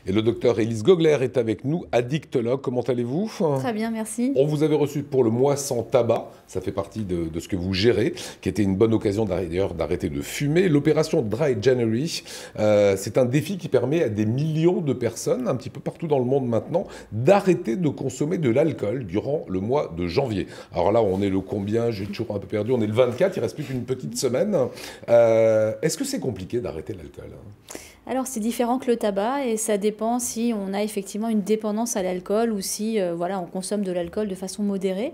Et le docteur Élise Gogler est avec nous, addictologue. Comment allez-vous? Très bien, merci. On vous avait reçu pour le mois sans tabac, ça fait partie de ce que vous gérez, qui était une bonne occasion d'ailleurs d'arrêter de fumer. L'opération Dry January, c'est un défi qui permet à des millions de personnes, un petit peu partout dans le monde maintenant, d'arrêter de consommer de l'alcool durant le mois de janvier. Alors là, on est le combien? J'ai toujours un peu perdu. On est le 24, il reste plus qu'une petite semaine. Est-ce que c'est compliqué d'arrêter l'alcool? Alors, c'est différent que le tabac et ça dépend si on a effectivement une dépendance à l'alcool ou si voilà, on consomme de l'alcool de façon modérée.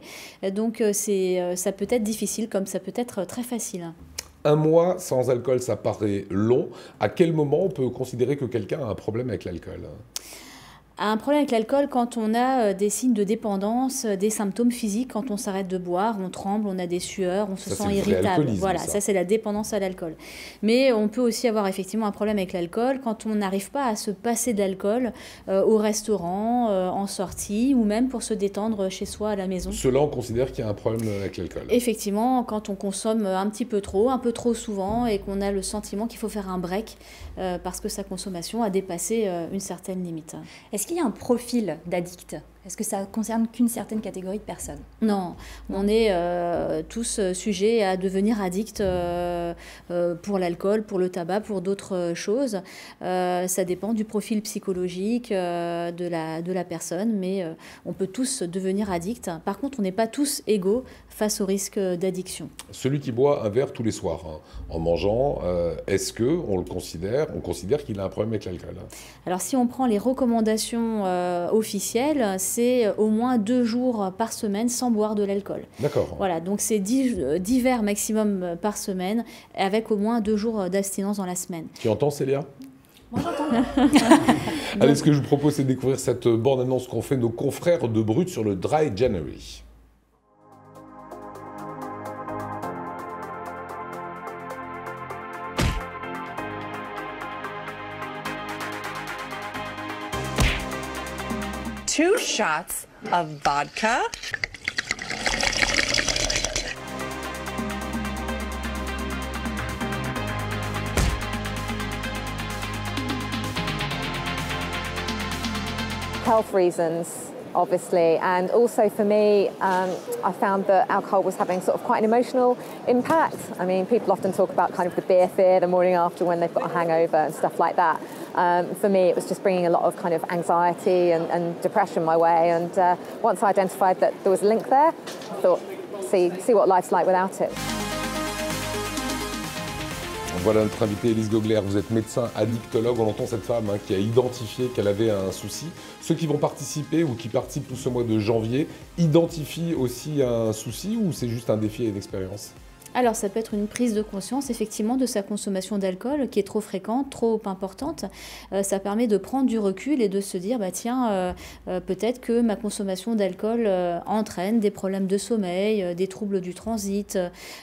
Donc, ça peut être difficile comme ça peut être très facile. Un mois sans alcool, ça paraît long. À quel moment on peut considérer que quelqu'un a un problème avec l'alcool? Un problème avec l'alcool quand on a des signes de dépendance, des symptômes physiques, quand on s'arrête de boire, on tremble, on a des sueurs, on se sent irritable. Voilà, ça c'est la dépendance à l'alcool. Mais on peut aussi avoir effectivement un problème avec l'alcool quand on n'arrive pas à se passer de l'alcool au restaurant, en sortie ou même pour se détendre chez soi à la maison. Cela, on considère qu'il y a un problème avec l'alcool. Effectivement, quand on consomme un peu trop souvent et qu'on a le sentiment qu'il faut faire un break parce que sa consommation a dépassé une certaine limite. Est-ce qu'il y a un profil d'addict? Est-ce que ça concerne qu'une certaine catégorie de personnes? Non, on est tous sujets à devenir addicts pour l'alcool, pour le tabac, pour d'autres choses. Ça dépend du profil psychologique de la personne, mais on peut tous devenir addicts. Par contre, on n'est pas tous égaux face au risque d'addiction. Celui qui boit un verre tous les soirs en mangeant, est-ce qu'on considère qu'il a un problème avec l'alcool? Alors, si on prend les recommandations officielles, c'est au moins 2 jours par semaine sans boire de l'alcool. D'accord. Voilà, donc c'est 10 verres maximum par semaine, avec au moins 2 jours d'abstinence dans la semaine. Tu entends, Célia? Moi, j'entends. Allez, ce que je vous propose, c'est de découvrir cette bande-annonce qu'ont fait nos confrères de Brut sur le Dry January. Two shots of vodka. Health reasons, obviously, and also for me, I found that alcohol was having sort of quite an emotional impact. I mean, people often talk about kind of the beer fear the morning after when they've got a hangover and stuff like that. For me, it was just bringing a lot of kind of anxiety and depression my way. And once I identified that there was a link there, I thought, see what life's like without it. Voilà notre invitée Élise Gogler, vous êtes médecin addictologue, on entend cette femme qui a identifié qu'elle avait un souci. Ceux qui vont participer ou qui participent tout ce mois de janvier identifient aussi un souci ou c'est juste un défi et une expérience? Alors, ça peut être une prise de conscience, effectivement, de sa consommation d'alcool qui est trop fréquente, trop importante. Ça permet de prendre du recul et de se dire, bah, tiens, peut-être que ma consommation d'alcool entraîne des problèmes de sommeil, des troubles du transit.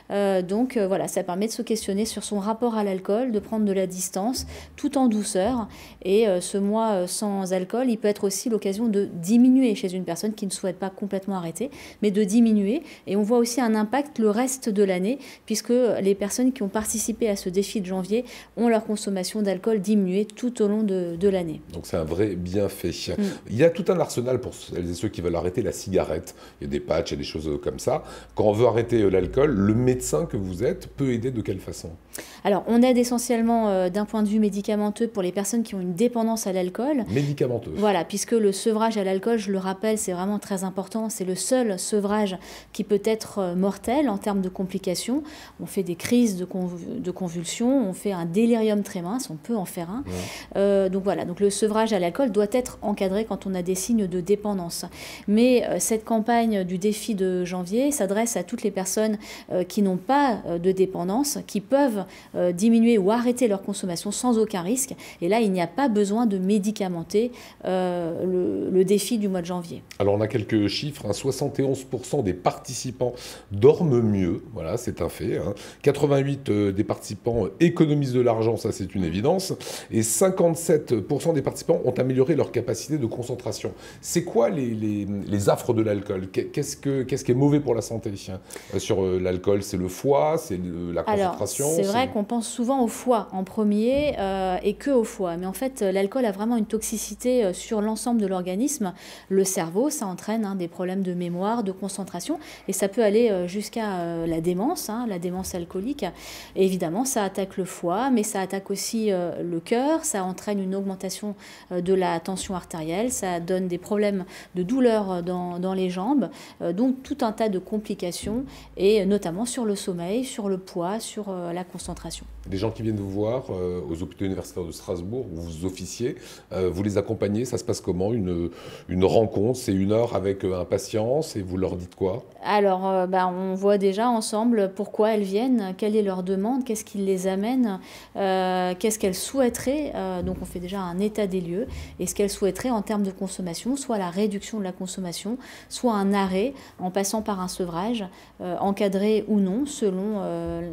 Donc, voilà, ça permet de se questionner sur son rapport à l'alcool, de prendre de la distance, tout en douceur. Et ce mois sans alcool, il peut être aussi l'occasion de diminuer chez une personne qui ne souhaite pas complètement arrêter, mais de diminuer. Et on voit aussi un impact le reste de l'année, puisque les personnes qui ont participé à ce défi de janvier ont leur consommation d'alcool diminuée tout au long de l'année. Donc c'est un vrai bienfait. Il y a tout un arsenal pour celles et ceux qui veulent arrêter la cigarette. Il y a des patchs, il y a des choses comme ça. Quand on veut arrêter l'alcool, le médecin que vous êtes peut aider de quelle façon? Alors, on aide essentiellement d'un point de vue médicamenteux pour les personnes qui ont une dépendance à l'alcool. Médicamenteux. Voilà, puisque le sevrage à l'alcool, je le rappelle, c'est vraiment très important. C'est le seul sevrage qui peut être mortel en termes de complications. On fait des crises de convulsions, on fait un délirium très mince, on peut en faire un. Ouais. Donc voilà, donc le sevrage à l'alcool doit être encadré quand on a des signes de dépendance. Mais cette campagne du défi de janvier s'adresse à toutes les personnes qui n'ont pas de dépendance, qui peuvent diminuer ou arrêter leur consommation sans aucun risque. Et là, il n'y a pas besoin de médicamenter le défi du mois de janvier. Alors on a quelques chiffres, 71% des participants dorment mieux, voilà, c'est c'est un fait. 88 des participants économisent de l'argent, ça c'est une évidence. Et 57% des participants ont amélioré leur capacité de concentration. C'est quoi les affres de l'alcool? Qu'est-ce qui est mauvais pour la santé sur l'alcool? C'est le foie, c'est la concentration? Alors, c'est vrai qu'on pense souvent au foie en premier et que au foie. Mais en fait, l'alcool a vraiment une toxicité sur l'ensemble de l'organisme. Le cerveau, ça entraîne des problèmes de mémoire, de concentration. Et ça peut aller jusqu'à la démence alcoolique. Et évidemment, ça attaque le foie, mais ça attaque aussi le cœur. Ça entraîne une augmentation de la tension artérielle. Ça donne des problèmes de douleur dans les jambes. Donc, tout un tas de complications, et notamment sur le sommeil, sur le poids, sur la concentration. Les gens qui viennent vous voir aux hôpitaux universitaires de Strasbourg, où vous officiez, vous les accompagnez, ça se passe comment? Une rencontre, c'est 1 heure avec un patient, et vous leur dites quoi? Alors, on voit déjà ensemble pourquoi elles viennent, quelle est leur demande, qu'est-ce qui les amène, qu'est-ce qu'elles souhaiteraient. Donc, on fait déjà un état des lieux, et ce qu'elles souhaiteraient en termes de consommation, soit la réduction de la consommation, soit un arrêt en passant par un sevrage, encadré ou non, selon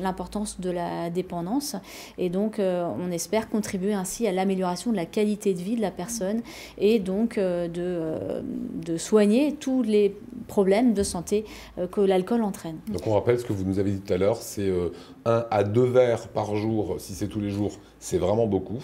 l'importance de la dépendance. Et donc, on espère contribuer ainsi à l'amélioration de la qualité de vie de la personne, et donc de soigner tous les problèmes de santé que l'alcool entraîne. Donc on rappelle ce que vous nous avez dit tout à l'heure, c'est 1 à 2 verres par jour. Si c'est tous les jours, c'est vraiment beaucoup.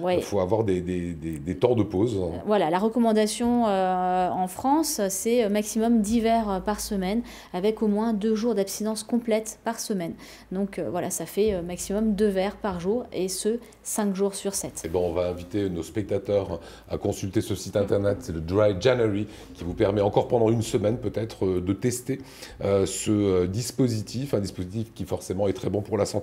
Ouais. Il faut avoir des temps de pause. Voilà, la recommandation en France, c'est maximum 10 verres par semaine, avec au moins 2 jours d'abstinence complète par semaine. Donc voilà, ça fait maximum 2 verres par jour, et ce, 5 jours sur 7. Et on va inviter nos spectateurs à consulter ce site internet, c'est le Dry January, qui vous permet encore pendant 1 semaine peut-être de tester ce dispositif, un dispositif qui forcément est très bon pour la santé.